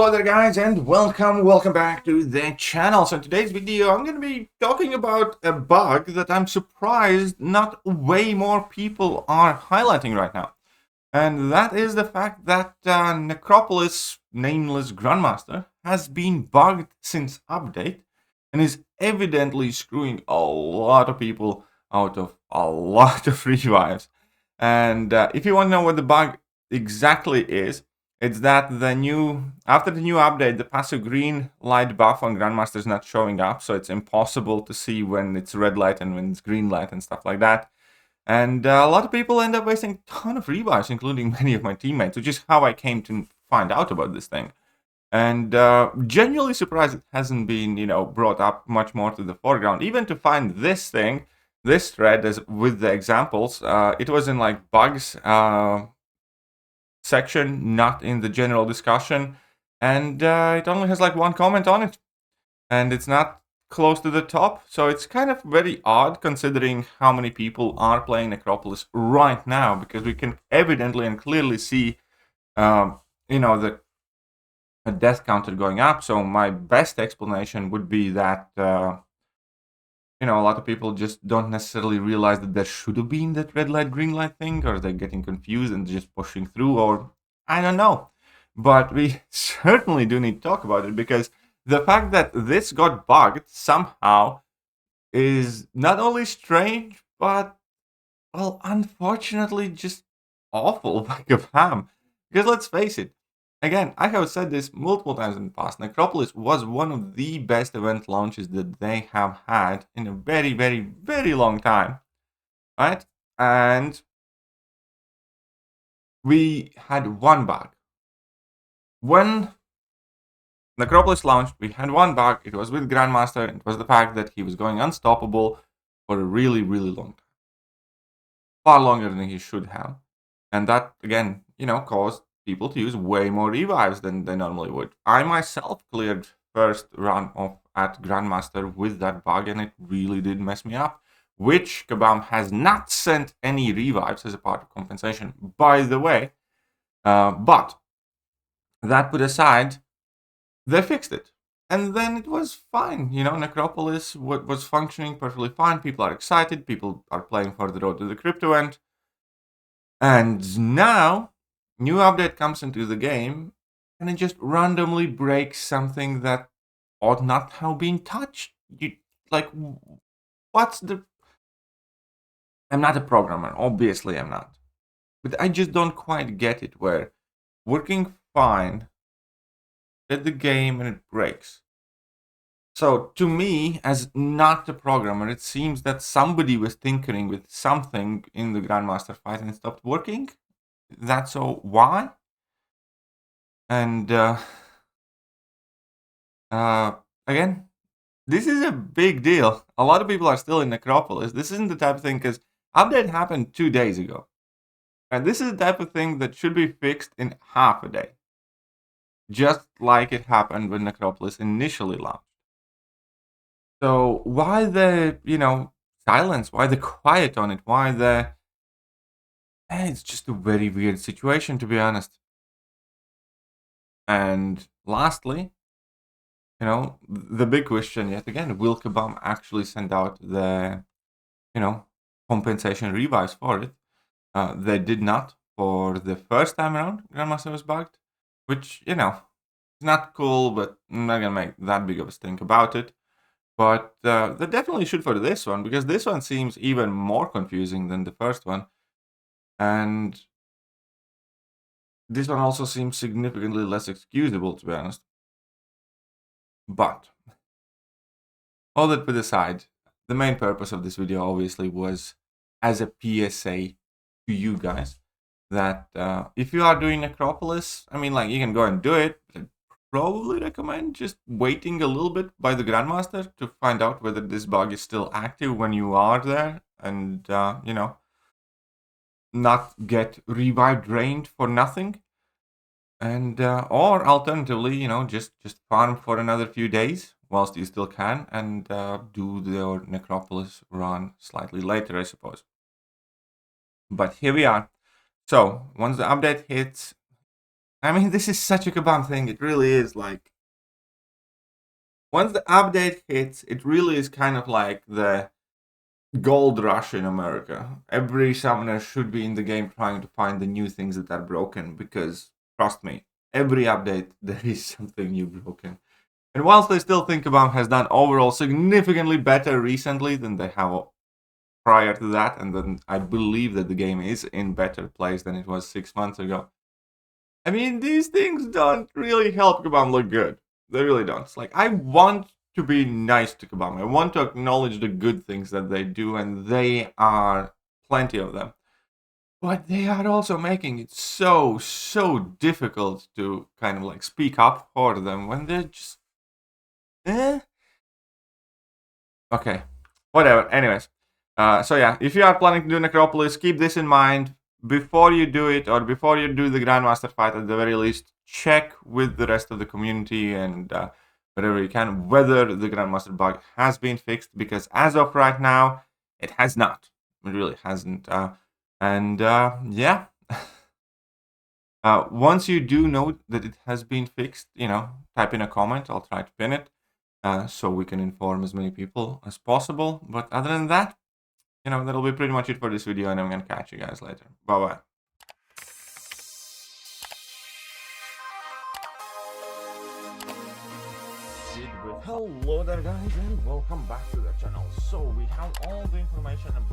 Hello there guys, and welcome back to the channel. So in today's video I'm going to be talking about a bug that I'm surprised not way more people are highlighting right now. And that is the fact that Necropolis nameless grandmaster has been bugged since update and is evidently screwing a lot of people out of a lot of revives. And if you want to know what the bug exactly is, it's that after the new update, the passive green light buff on Grandmaster is not showing up, so it's impossible to see when it's red light and when it's green light and stuff like that. And a lot of people end up wasting a ton of revives, including many of my teammates, which is how I came to find out about this thing. And genuinely surprised it hasn't been, brought up much more to the foreground. Even to find this thing, this thread with the examples, it was in like bugs section, not in the general discussion, and it only has like one comment on it, and it's not close to the top, so it's kind of very odd considering how many people are playing Necropolis right now, because we can evidently and clearly see the death counter going up. So my best explanation would be that a lot of people just don't necessarily realize that there should have been that red light, green light thing, or they're getting confused and just pushing through, or I don't know. But we certainly do need to talk about it, because the fact that this got bugged somehow is not only strange, but, well, unfortunately just awful by Kabam. Because let's face it, again, I have said this multiple times in the past, Necropolis was one of the best event launches that they have had in a very, very, very long time, right? And we had one bug. When Necropolis launched, we had one bug. It was with Grandmaster. It was the fact that he was going unstoppable for a really, really long time. Far longer than he should have. And that, again, caused people to use way more revives than they normally would. I myself cleared first run off at Grandmaster with that bug, and it really did mess me up, which Kabam has not sent any revives as a part of compensation, by the way. But that put aside, they fixed it. And then it was fine. Necropolis was functioning perfectly fine. People are excited. People are playing for the road to the crypto end. And now, new update comes into the game, and it just randomly breaks something that ought not have been touched. What's the... I'm not a programmer, obviously I'm not. But I just don't quite get it, where working fine, get the game and it breaks. So to me, as not a programmer, it seems that somebody was tinkering with something in the Grandmaster fight and it stopped working. That's so why? And again, this is a big deal. A lot of people are still in Necropolis. This isn't the type of thing, because update happened 2 days ago. And this is the type of thing that should be fixed in half a day. Just like it happened when Necropolis initially launched. So why the, silence? Why the quiet on it? Why the... It's just a very weird situation, to be honest. And lastly, the big question yet again, will Kabam actually send out the, compensation revives for it? They did not for the first time around. Grandmaster was bugged, which, is not cool, but I'm not going to make that big of a stink about it. But they definitely should for this one, because this one seems even more confusing than the first one. And this one also seems significantly less excusable, to be honest. But all that put aside, the main purpose of this video obviously was as a PSA to you guys that if you are doing Necropolis, you can go and do it, but I'd probably recommend just waiting a little bit by the Grandmaster to find out whether this bug is still active when you are there, and not get revive drained for nothing. And or alternatively, just farm for another few days whilst you still can, and do your Necropolis run slightly later, I suppose. But here we are. So once the update hits, I mean, this is such a Kabam thing. It really is. Like, once the update hits, it really is kind of like the gold rush in America. Every summoner should be in the game trying to find the new things that are broken, because trust me, every update there is something new broken. And whilst I still think Kabam has done overall significantly better recently than they have prior to that, and then I believe that the game is in better place than it was 6 months ago. I mean, these things don't really help Kabam look good. They really don't. It's like, I want to be nice to Kabam. I want to acknowledge the good things that they do, and they are plenty of them. But they are also making it so difficult to kind of like speak up for them when they're just... Okay, whatever. Anyways, so yeah, if you are planning to do Necropolis, keep this in mind. Before you do it, or before you do the Grandmaster fight, at the very least, check with the rest of the community and wherever you can, whether the Grandmaster bug has been fixed, because as of right now, it has not. It really hasn't. Yeah. Once you do know that it has been fixed, type in a comment. I'll try to pin it so we can inform as many people as possible. But other than that, that'll be pretty much it for this video, and I'm gonna catch you guys later. Bye-bye. Hello there, guys, and welcome back to the channel. So we have all the information about